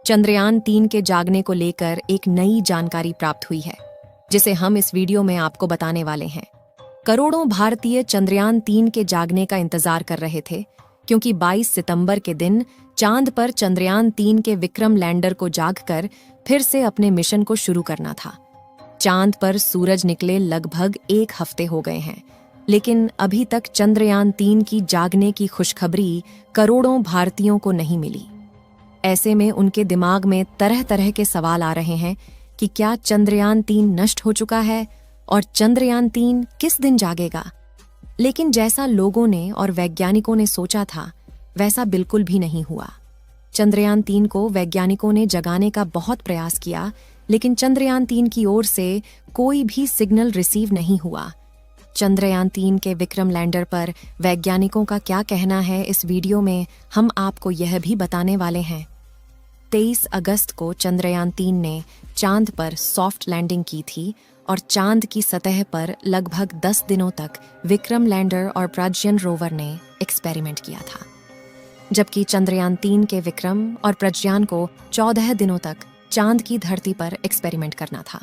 चंद्रयान-3 के जागने को लेकर एक नई जानकारी प्राप्त हुई है, जिसे हम इस वीडियो में आपको बताने वाले हैं। करोड़ों भारतीय चंद्रयान-3 के जागने का इंतजार कर रहे थे, क्योंकि 22 सितंबर के दिन चांद पर चंद्रयान-3 के विक्रम लैंडर को जागकर फिर से अपने मिशन को शुरू करना था। चांद पर सूरज निकले लगभग 1 हफ्ते हो गए हैं, लेकिन अभी तक चंद्रयान-3 की जागने की खुशखबरी करोड़ों भारतीयों को नहीं मिली। ऐसे में उनके दिमाग में तरह तरह के सवाल आ रहे हैं कि क्या चंद्रयान-3 नष्ट हो चुका है और चंद्रयान-3 किस दिन जागेगा। लेकिन जैसा लोगों ने और वैज्ञानिकों ने सोचा था, वैसा बिल्कुल भी नहीं हुआ। चंद्रयान-3 को वैज्ञानिकों ने जगाने का बहुत प्रयास किया, लेकिन चंद्रयान-3 की ओर से कोई भी सिग्नल रिसीव नहीं हुआ। चंद्रयान-3 के विक्रम लैंडर पर वैज्ञानिकों का क्या कहना है, इस वीडियो में हम आपको यह भी बताने वाले हैं। 23 अगस्त को चंद्रयान-3 ने चांद पर सॉफ्ट लैंडिंग की थी और चांद की सतह पर लगभग 10 दिनों तक विक्रम लैंडर और प्रज्ञान रोवर ने एक्सपेरिमेंट किया था, जबकि चंद्रयान-3 के विक्रम और प्रज्ञान को 14 दिनों तक चांद की धरती पर एक्सपेरिमेंट करना था।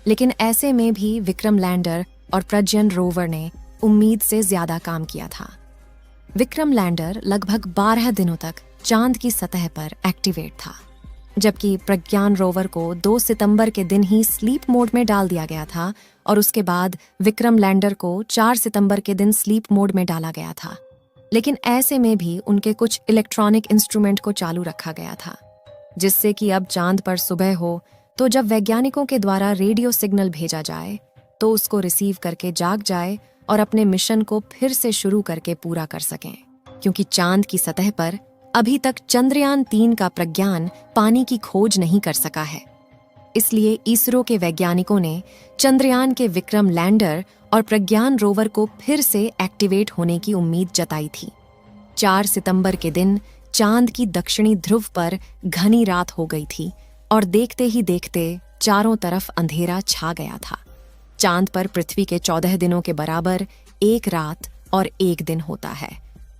लेकिन ऐसे में भी विक्रम लैंडर और प्रज्ञान रोवर ने उम्मीद से ज्यादा काम किया था। विक्रम लैंडर लगभग 12 दिनों तक चांद की सतह पर एक्टिवेट था, जबकि प्रज्ञान रोवर को 2 सितंबर के दिन ही स्लीप मोड में डाल दिया गया था और उसके बाद विक्रम लैंडर को 4 सितंबर के दिन स्लीप मोड में डाला गया था। लेकिन ऐसे में भी उनके कुछ इलेक्ट्रॉनिक इंस्ट्रूमेंट को चालू रखा गया था, जिससे कि अब चांद पर सुबह हो तो जब वैज्ञानिकों के द्वारा रेडियो सिग्नल भेजा जाए तो उसको रिसीव करके जाग जाए और अपने मिशन को फिर से शुरू करके पूरा कर सकें, क्योंकि चांद की सतह पर अभी तक चंद्रयान-3 का प्रज्ञान पानी की खोज नहीं कर सका है। इसलिए इसरो के वैज्ञानिकों ने चंद्रयान के विक्रम लैंडर और प्रज्ञान रोवर को फिर से एक्टिवेट होने की उम्मीद जताई थी। 4 सितंबर के दिन चांद की दक्षिणी ध्रुव पर घनी रात हो गई थी और देखते ही देखते चारों तरफ अंधेरा छा गया था। चांद पर पृथ्वी के 14 दिनों के बराबर 1 रात और 1 दिन होता है।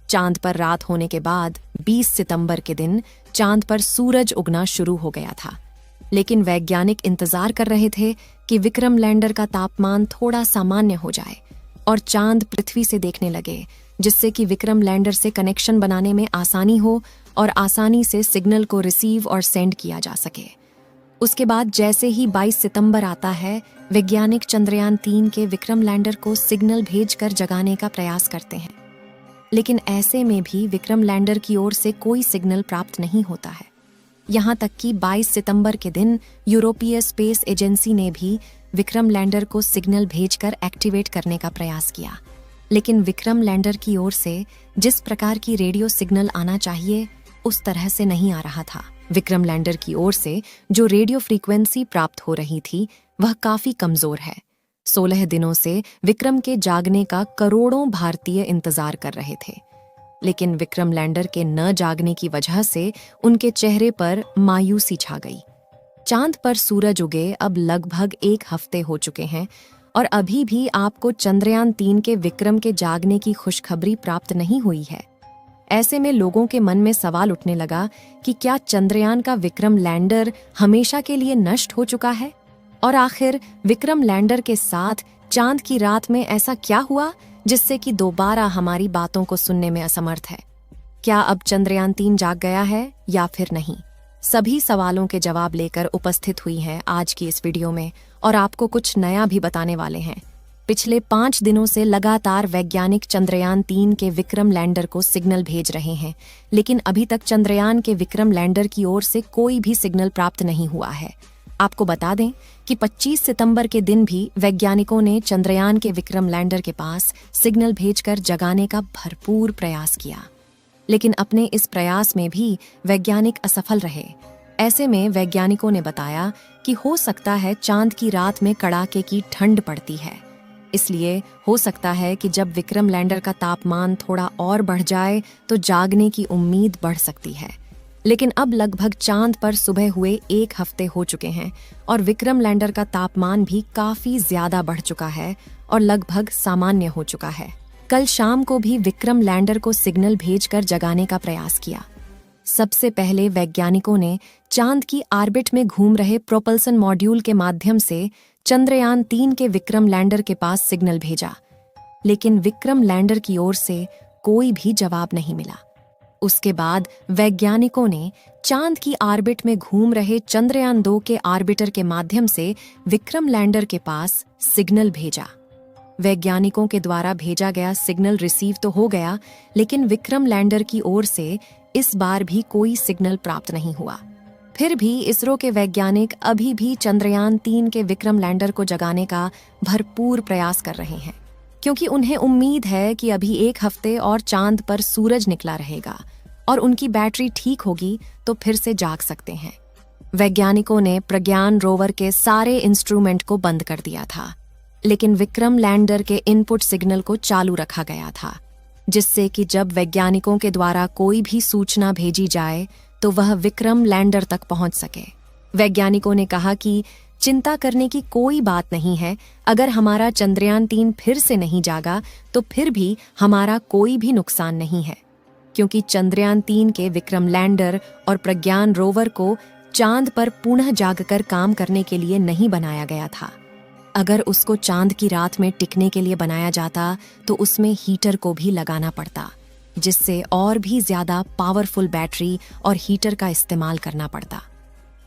चांद पर रात होने के बाद 20 सितंबर के दिन चांद पर सूरज उगना शुरू हो गया था। लेकिन वैज्ञानिक इंतजार कर रहे थे कि विक्रम लैंडर का तापमान थोड़ा सामान्य हो जाए और चांद पृथ्वी से देखने लगे, जिससे कि विक्रम लैंडर से कनेक्शन बनाने में आसानी हो और आसानी से सिग्नल को रिसीव और सेंड किया जा सके। उसके बाद जैसे ही 22 सितंबर आता है, वैज्ञानिक चंद्रयान-3 के विक्रम लैंडर को सिग्नल भेजकर जगाने का प्रयास करते हैं। लेकिन ऐसे में भी विक्रम लैंडर की ओर से कोई सिग्नल प्राप्त नहीं होता है। यहाँ तक कि 22 सितंबर के दिन यूरोपीय स्पेस एजेंसी ने भी विक्रम लैंडर को सिग्नल भेजकर एक्टिवेट करने का प्रयास किया, लेकिन विक्रम लैंडर की ओर से जिस प्रकार की रेडियो सिग्नल आना चाहिए उस तरह से नहीं आ रहा था। विक्रम लैंडर की ओर से जो रेडियो फ्रीक्वेंसी प्राप्त हो रही थी वह काफी कमजोर है। 16 दिनों से विक्रम के जागने का करोड़ों भारतीय इंतजार कर रहे थे, लेकिन विक्रम लैंडर के न जागने की वजह से उनके चेहरे पर मायूसी छा गई। चांद पर सूरज उगे अब लगभग 1 हफ्ते हो चुके हैं और अभी भी आपको चंद्रयान-3 के विक्रम के जागने की खुशखबरी प्राप्त नहीं हुई है। ऐसे में लोगों के मन में सवाल उठने लगा कि क्या चंद्रयान का विक्रम लैंडर हमेशा के लिए नष्ट हो चुका है, और आखिर विक्रम लैंडर के साथ चांद की रात में ऐसा क्या हुआ जिससे कि दोबारा हमारी बातों को सुनने में असमर्थ है। क्या अब चंद्रयान-3 जाग गया है या फिर नहीं? सभी सवालों के जवाब लेकर उपस्थित हुई हैं आज की इस वीडियो में, और आपको कुछ नया भी बताने वाले हैं। पिछले 5 दिनों से लगातार वैज्ञानिक चंद्रयान-3 के विक्रम लैंडर को सिग्नल भेज रहे हैं, लेकिन अभी तक चंद्रयान के विक्रम लैंडर की ओर से कोई भी सिग्नल प्राप्त नहीं हुआ है। आपको बता दें कि 25 सितंबर के दिन भी वैज्ञानिकों ने चंद्रयान के विक्रम लैंडर के पास सिग्नल भेजकर जगाने का भरपूर प्रयास किया, लेकिन अपने इस प्रयास में भी वैज्ञानिक असफल रहे। ऐसे में वैज्ञानिकों ने बताया कि हो सकता है चांद की रात में कड़ाके की ठंड पड़ती है, इसलिए हो सकता है कि जब विक्रम लैंडर का तापमान थोड़ा और बढ़ जाए तो जागने की उम्मीद बढ़ सकती है। लेकिन अब लगभग चांद पर सुबह हुए 1 हफ्ते हो चुके हैं और विक्रम लैंडर का तापमान भी काफी ज्यादा बढ़ चुका है और लगभग सामान्य हो चुका है। कल शाम को भी विक्रम लैंडर को सिग्नल भेजकर जगाने का प्रयास किया। सबसे पहले वैज्ञानिकों ने चांद की ऑर्बिट में घूम रहे प्रोपल्सन मॉड्यूल के माध्यम से चंद्रयान 3 के विक्रम लैंडर के पास सिग्नल भेजा, लेकिन विक्रम लैंडर की ओर से कोई भी जवाब नहीं मिला। उसके बाद वैज्ञानिकों ने चांद की ऑर्बिट में घूम रहे चंद्रयान 2 के ऑर्बिटर के माध्यम से विक्रम लैंडर के पास सिग्नल भेजा। वैज्ञानिकों के द्वारा भेजा गया सिग्नल रिसीव तो हो गया, लेकिन विक्रम लैंडर की ओर से इस बार भी कोई सिग्नल प्राप्त नहीं हुआ। फिर भी इसरो के वैज्ञानिक अभी भी चंद्रयान 3 के विक्रम लैंडर को जगाने का भरपूर प्रयास कर रहे हैं, क्योंकि उन्हें उम्मीद है कि अभी 1 हफ्ते और चांद पर सूरज निकला रहेगा और उनकी बैटरी ठीक होगी तो फिर से जाग सकते हैं। वैज्ञानिकों ने प्रज्ञान रोवर के सारे इंस्ट्रूमेंट को बंद कर दिया था, लेकिन विक्रम लैंडर के इनपुट सिग्नल को चालू रखा गया था, जिससे कि जब वैज्ञानिकों के द्वारा कोई भी सूचना भेजी जाए तो वह विक्रम लैंडर तक पहुंच सके। वैज्ञानिकों ने कहा कि चिंता करने की कोई बात नहीं है, अगर हमारा चंद्रयान 3 फिर से नहीं जागा तो फिर भी हमारा कोई भी नुकसान नहीं है, क्योंकि चंद्रयान 3 के विक्रम लैंडर और प्रज्ञान रोवर को चांद पर पुनः जागकर काम करने के लिए नहीं बनाया गया था। अगर उसको चांद की रात में टिकने के लिए बनाया जाता तो उसमें हीटर को भी लगाना पड़ता, जिससे और भी ज्यादा पावरफुल बैटरी और हीटर का इस्तेमाल करना पड़ता।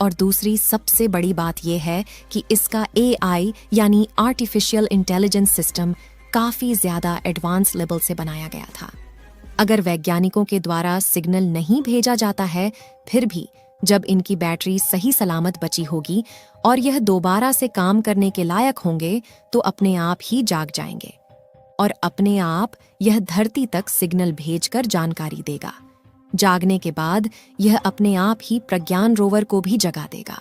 और दूसरी सबसे बड़ी बात यह है कि इसका AI यानी आर्टिफिशियल इंटेलिजेंस सिस्टम काफी ज्यादा एडवांस लेवल से बनाया गया था। अगर वैज्ञानिकों के द्वारा सिग्नल नहीं भेजा जाता है, फिर भी जब इनकी बैटरी सही सलामत बची होगी और यह दोबारा से काम करने के लायक होंगे तो अपने आप ही जाग जाएंगे और अपने आप यह धरती तक सिग्नल भेजकर जानकारी देगा। जागने के बाद यह अपने आप ही प्रज्ञान रोवर को भी जगा देगा।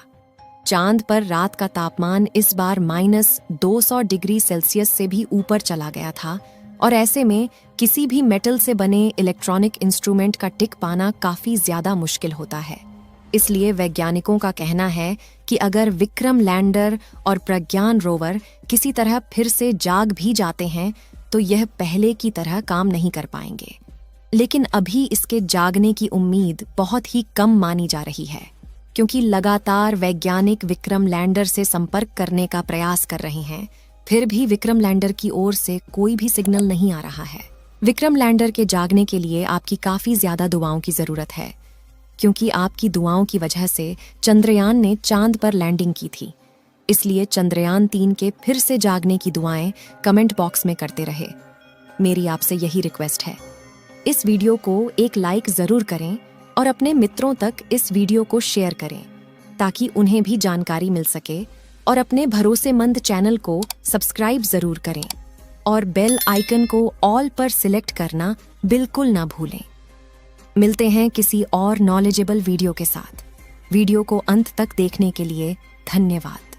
चांद पर रात का तापमान इस बार -200 डिग्री सेल्सियस से भी ऊपर चला गया था और ऐसे में किसी भी मेटल से बने इलेक्ट्रॉनिक इंस्ट्रूमेंट का टिक पाना काफी ज्यादा मुश्किल होता है। इसलिए वैज्ञानिकों का कहना है कि अगर विक्रम लैंडर और प्रज्ञान रोवर किसी तरह फिर से जाग भी जाते हैं तो यह पहले की तरह काम नहीं कर पाएंगे। लेकिन अभी इसके जागने की उम्मीद बहुत ही कम मानी जा रही है, क्योंकि लगातार वैज्ञानिक विक्रम लैंडर से संपर्क करने का प्रयास कर रहे हैं, फिर भी विक्रम लैंडर की ओर से कोई भी सिग्नल नहीं आ रहा है। विक्रम लैंडर के जागने के लिए आपकी काफी ज्यादा दुआओं की जरूरत है, क्योंकि आपकी दुआओं की वजह से चंद्रयान ने चांद पर लैंडिंग की थी। इसलिए चंद्रयान 3 के फिर से जागने की दुआएं कमेंट बॉक्स में करते रहे। मेरी आपसे यही रिक्वेस्ट है। इस वीडियो को एक लाइक जरूर करें और अपने मित्रों तक इस वीडियो को शेयर करें, ताकि उन्हें भी जानकारी मिल सके, और अपने भरोसेमंद चैनल को सब्सक्राइब जरूर करें और बेल आइकन को ऑल पर सिलेक्ट करना बिल्कुल ना भूलें। मिलते हैं किसी और नॉलेजेबल वीडियो के साथ। वीडियो को अंत तक देखने के लिए धन्यवाद।